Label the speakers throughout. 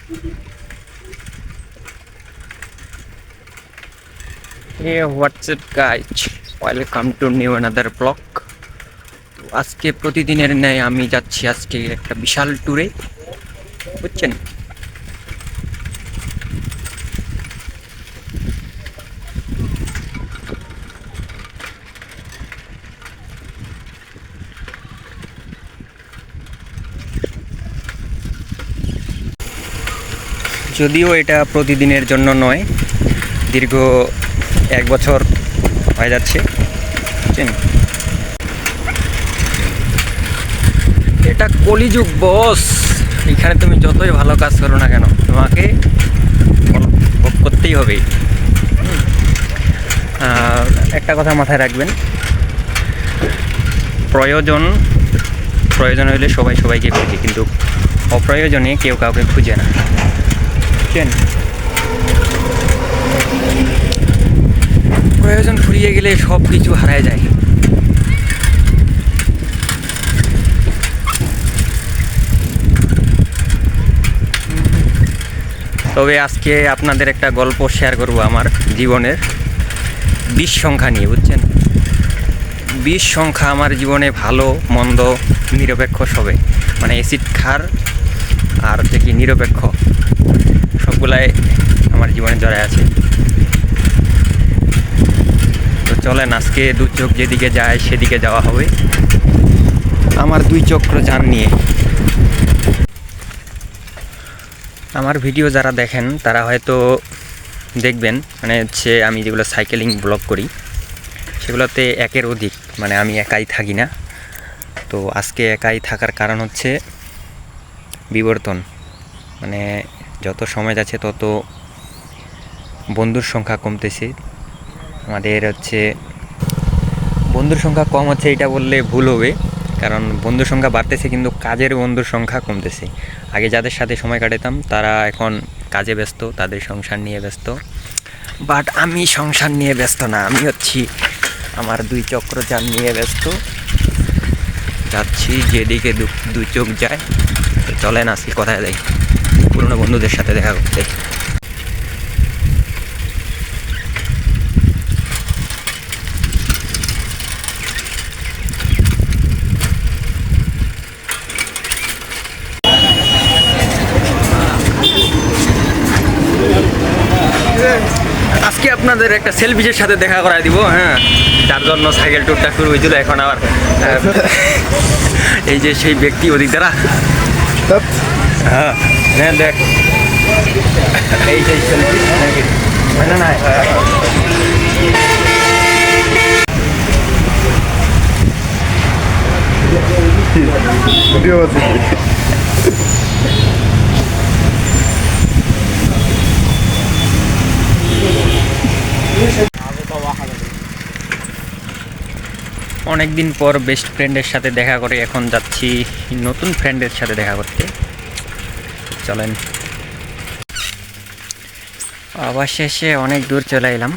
Speaker 1: Hey, what's up guys? Welcome to new another vlog. আজকে প্রতিদিনের ন্যায় আমি যাচ্ছি আজকে একটা বিশাল ট্যুরে, বুঝছেন? যদিও এটা প্রতিদিনের জন্য নয়, দীর্ঘ 1 বছর হয়ে যাচ্ছে, বুঝছেন? এটা কলিযুগ বস। এখানে তুমি যতই ভালো কাজ করো না কেন, তোমাকে ভোগ করতেই হবে। একটা কথা মাথায় রাখবেন, প্রয়োজন হলে সবাই সবাইকে খুঁজে, কিন্তু অপ্রয়োজনে কেউ কাউকে খুঁজে না, বুঝছেন? প্রয়োজন ফুরিয়ে গেলে সব কিছু হারায় যায়। তবে আজকে আপনাদের একটা গল্প শেয়ার করব আমার জীবনের 20 সংখ্যা নিয়ে, বুঝছেন? 20 সংখ্যা আমার জীবনে ভালো মন্দ নিরপেক্ষ সবে, মানে অ্যাসিড খার আর হচ্ছে কি নিরপেক্ষ, সবগুলাই আমার জীবনে জড়ায় আছে। তো চলেন আজকে 2 চোখ যেদিকে যায় সেদিকে যাওয়া হবে, আমার 2 চক্র যান নিয়ে। আমার ভিডিও যারা দেখেন তারা হয়তো দেখবেন, মানে হচ্ছে আমি যেগুলো সাইকেলিং ব্লগ করি সেগুলোতে 1-এর অধিক, মানে আমি একাই থাকি না। তো আজকে একাই থাকার কারণ হচ্ছে বিবর্তন, মানে যত সময় যাচ্ছে তত বন্ধুর সংখ্যা কমতেছে। আমাদের হচ্ছে বন্ধুর সংখ্যা কম হচ্ছে এটা বললে ভুল হবে, কারণ বন্ধুর সংখ্যা বাড়তেছে কিন্তু কাজের বন্ধুর সংখ্যা কমতেছে। আগে যাদের সাথে সময় কাটাতাম তারা এখন কাজে ব্যস্ত, তাদের সংসার নিয়ে ব্যস্ত। বাট আমি সংসার নিয়ে ব্যস্ত না, আমি হচ্ছি আমার 2 চক্র যান নিয়ে ব্যস্ত। যাচ্ছি যেদিকে 2 চোখ যায়। তো চলেন আজকে কোথায় যাই, পুরনো বন্ধুদের সাথে দেখা করতে। আজকে আপনাদের একটা সেলফিশের সাথে দেখা করায় দিব, হ্যাঁ, যার জন্য সাইকেল ট্যুরটা শুরু হয়েছিল। এখন আবার এই যে সেই ব্যক্তি ওদিক দ্বারা, হ্যাঁ হ্যাঁ দেখ, এই যে সেলফি না না ভিডিও আছে। অনেকদিন পর বেস্ট ফ্রেন্ডের সাথে দেখা করে এখন যাচ্ছি নতুন ফ্রেন্ডের সাথে দেখা করতে। চলেন, অবশেষে অনেক দূর চলে এলাম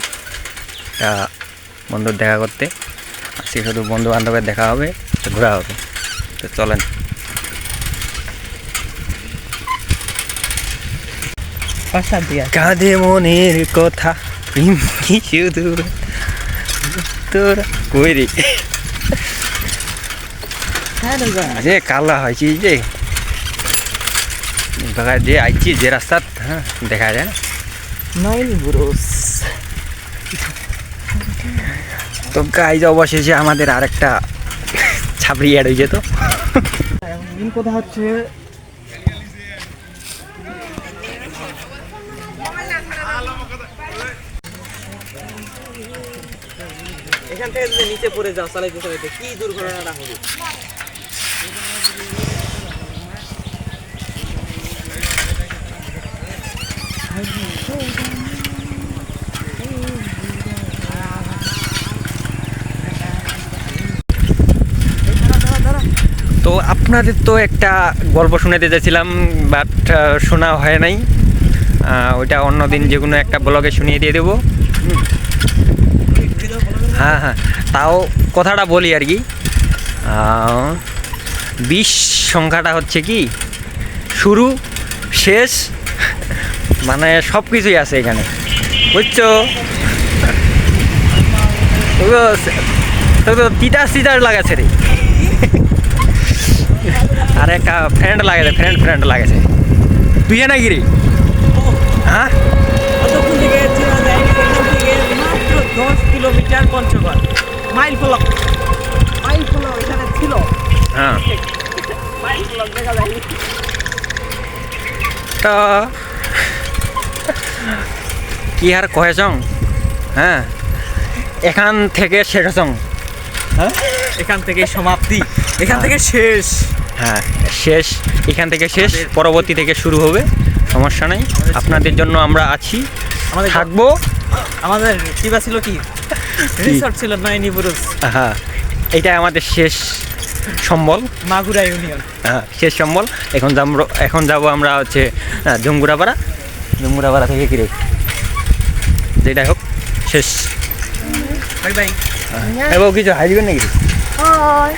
Speaker 1: বন্ধুর দেখা করতে। আজকে শুধু বন্ধু বান্ধবের দেখা হবে, ঘোরা হবে। তো চলেন। কাঁধে মনের কথা শুধু তোরা কই রে, যে কালা হয়েছি যে যে আইছি যে রাস্তাত, হ্যাঁ দেখা যায় না। তো গাইজ অবশেষে আমাদের আরেকটা ছাপড়ি অ্যাড হয়ে যেত।
Speaker 2: কথা হচ্ছে এখান থেকে যদি নিচে পড়ে যাও চালাইতে চালাইতে কি দুর্ঘটনাটা হবে।
Speaker 1: তো আপনাদের তো একটা গল্প শুনাতে চাইছিলাম, বাট শোনা হয় নাই। ওইটা অন্যদিন যে কোনো একটা ব্লগে শুনিয়ে দিয়ে দেবো। হ্যাঁ হ্যাঁ, তাও কথাটা বলি আর কি। 20 সংখ্যাটা হচ্ছে কি শুরু শেষ মানে সব কিছুই আছে এখানে, বুঝছো? তো তিতাস তিতাস লাগাছে রে। আর একটা ফ্রেন্ড লাগাছে, ফ্রেন্ড লাগাছে। তুই নাকি রে? হ্যাঁ,
Speaker 2: কতক্ষণ থেকে চেনা যায় এখান থেকে মাত্র 10 কিলোমিটার পঞ্চগড়, মাইল ফলক এখানে ছিল,
Speaker 1: হ্যাঁ।
Speaker 2: মাইল ফলক দেখা যায়।
Speaker 1: তো কি আর কয়েছং, হ্যাঁ, এখান থেকে শেষ হছং। হ্যাঁ,
Speaker 2: এখান থেকে সমাপ্তি, এখান থেকে শেষ।
Speaker 1: হ্যাঁ শেষ, এখান থেকে শেষ, পরবর্তী থেকে শুরু হবে, সমস্যা নেই। আপনাদের জন্য আমরা আছি,
Speaker 2: আমাদের
Speaker 1: থাকবো।
Speaker 2: আমাদের কিবা ছিল কি রিসর্ট ছিল নয়নি বুরুজ,
Speaker 1: হ্যাঁ, এটা আমাদের শেষ সম্বল।
Speaker 2: মাগুরা ইউনিয়ন।
Speaker 1: হ্যাঁ, শেষ সম্বল। এখন যাবো আমরা হচ্ছে জঙ্গুরাপাড়া থেকে কিরে, যেটাই হোক শেষ।
Speaker 2: Bye bye.
Speaker 1: এবার কিছু হাইবেন নাকি?
Speaker 3: Ôi